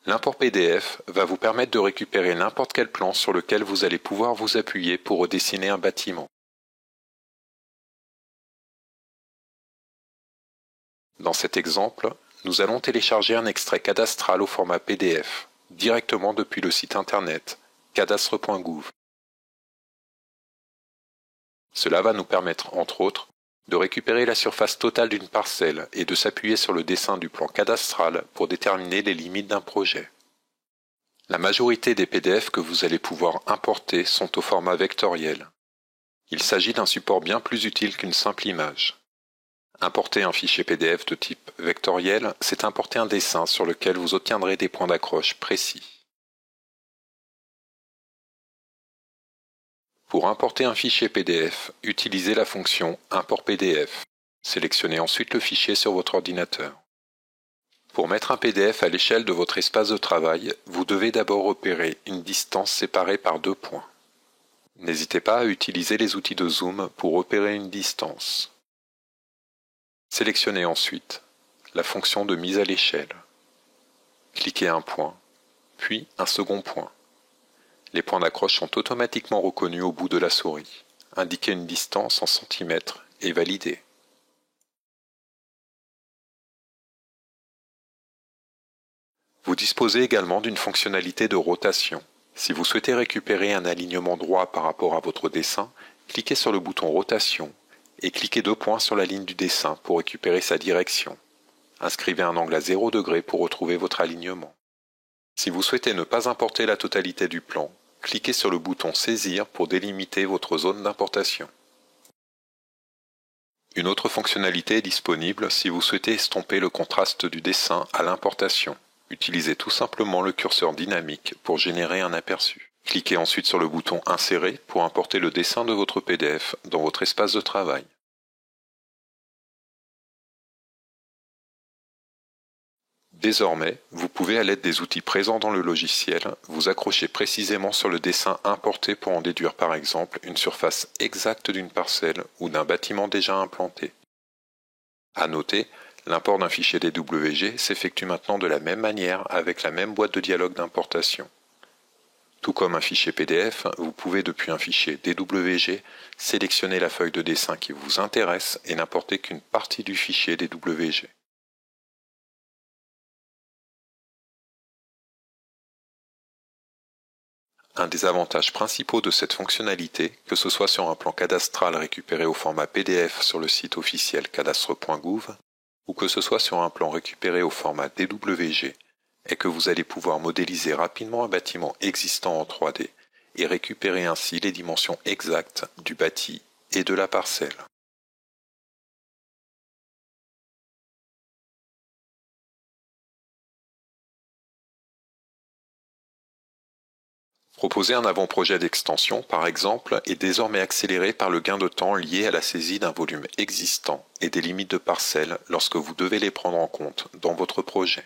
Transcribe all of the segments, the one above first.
L'import PDF va vous permettre de récupérer n'importe quel plan sur lequel vous allez pouvoir vous appuyer pour redessiner un bâtiment. Dans cet exemple, nous allons télécharger un extrait cadastral au format PDF, directement depuis le site internet cadastre.gouv. Cela va nous permettre, entre autres, de récupérer la surface totale d'une parcelle et de s'appuyer sur le dessin du plan cadastral pour déterminer les limites d'un projet. La majorité des PDF que vous allez pouvoir importer sont au format vectoriel. Il s'agit d'un support bien plus utile qu'une simple image. Importer un fichier PDF de type vectoriel, c'est importer un dessin sur lequel vous obtiendrez des points d'accroche précis. Pour importer un fichier PDF, utilisez la fonction Import PDF. Sélectionnez ensuite le fichier sur votre ordinateur. Pour mettre un PDF à l'échelle de votre espace de travail, vous devez d'abord repérer une distance séparée par 2 points. N'hésitez pas à utiliser les outils de zoom pour repérer une distance. Sélectionnez ensuite la fonction de mise à l'échelle. Cliquez un point, puis un second point. Les points d'accroche sont automatiquement reconnus au bout de la souris. Indiquez une distance en centimètres et validez. Vous disposez également d'une fonctionnalité de rotation. Si vous souhaitez récupérer un alignement droit par rapport à votre dessin, cliquez sur le bouton rotation et cliquez 2 points sur la ligne du dessin pour récupérer sa direction. Inscrivez un angle à 0 degré pour retrouver votre alignement. Si vous souhaitez ne pas importer la totalité du plan, cliquez sur le bouton Saisir pour délimiter votre zone d'importation. Une autre fonctionnalité est disponible si vous souhaitez estomper le contraste du dessin à l'importation. Utilisez tout simplement le curseur dynamique pour générer un aperçu. Cliquez ensuite sur le bouton Insérer pour importer le dessin de votre PDF dans votre espace de travail. Désormais, vous pouvez à l'aide des outils présents dans le logiciel vous accrocher précisément sur le dessin importé pour en déduire par exemple une surface exacte d'une parcelle ou d'un bâtiment déjà implanté. À noter, l'import d'un fichier DWG s'effectue maintenant de la même manière avec la même boîte de dialogue d'importation. Tout comme un fichier PDF, vous pouvez depuis un fichier DWG sélectionner la feuille de dessin qui vous intéresse et n'importer qu'une partie du fichier DWG. Un des avantages principaux de cette fonctionnalité, que ce soit sur un plan cadastral récupéré au format PDF sur le site officiel cadastre.gouv, ou que ce soit sur un plan récupéré au format DWG, est que vous allez pouvoir modéliser rapidement un bâtiment existant en 3D et récupérer ainsi les dimensions exactes du bâti et de la parcelle. Proposer un avant-projet d'extension, par exemple, est désormais accéléré par le gain de temps lié à la saisie d'un volume existant et des limites de parcelles lorsque vous devez les prendre en compte dans votre projet.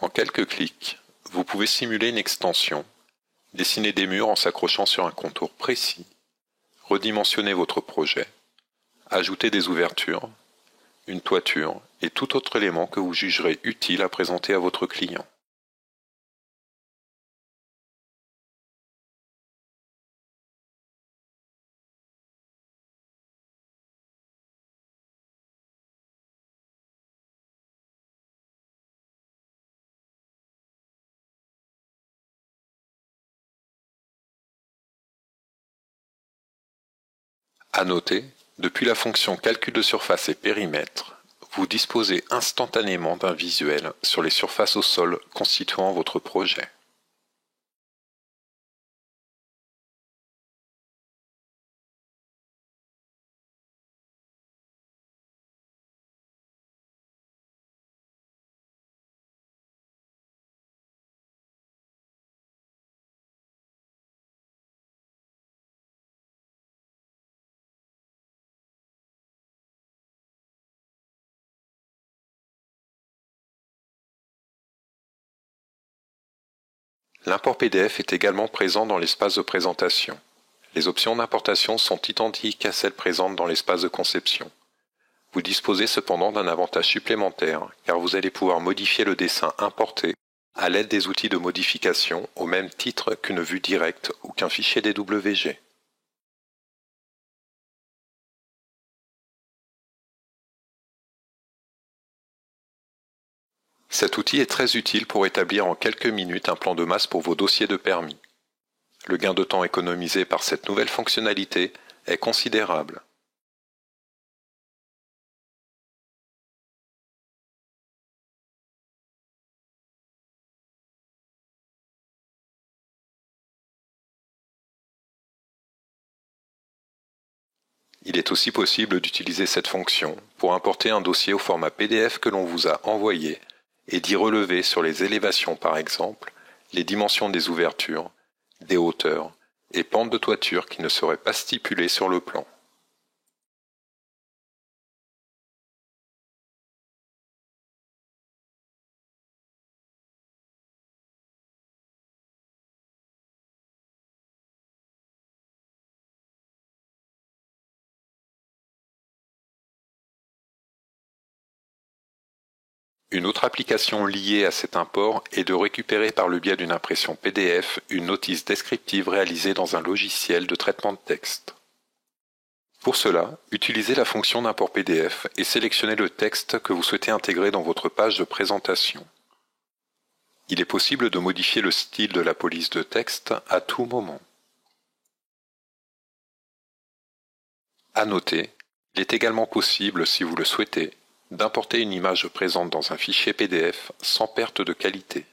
En quelques clics, vous pouvez simuler une extension, dessiner des murs en s'accrochant sur un contour précis, redimensionner votre projet, ajouter des ouvertures, une toiture et tout autre élément que vous jugerez utile à présenter à votre client. À noter, depuis la fonction calcul de surface et périmètre, vous disposez instantanément d'un visuel sur les surfaces au sol constituant votre projet. L'import PDF est également présent dans l'espace de présentation. Les options d'importation sont identiques à celles présentes dans l'espace de conception. Vous disposez cependant d'un avantage supplémentaire, car vous allez pouvoir modifier le dessin importé à l'aide des outils de modification au même titre qu'une vue directe ou qu'un fichier DWG. Cet outil est très utile pour établir en quelques minutes un plan de masse pour vos dossiers de permis. Le gain de temps économisé par cette nouvelle fonctionnalité est considérable. Il est aussi possible d'utiliser cette fonction pour importer un dossier au format PDF que l'on vous a envoyé et d'y relever sur les élévations par exemple, les dimensions des ouvertures, des hauteurs et pentes de toiture qui ne seraient pas stipulées sur le plan. Une autre application liée à cet import est de récupérer par le biais d'une impression PDF une notice descriptive réalisée dans un logiciel de traitement de texte. Pour cela, utilisez la fonction d'import PDF et sélectionnez le texte que vous souhaitez intégrer dans votre page de présentation. Il est possible de modifier le style de la police de texte à tout moment. À noter, il est également possible, si vous le souhaitez, d'importer une image présente dans un fichier PDF sans perte de qualité.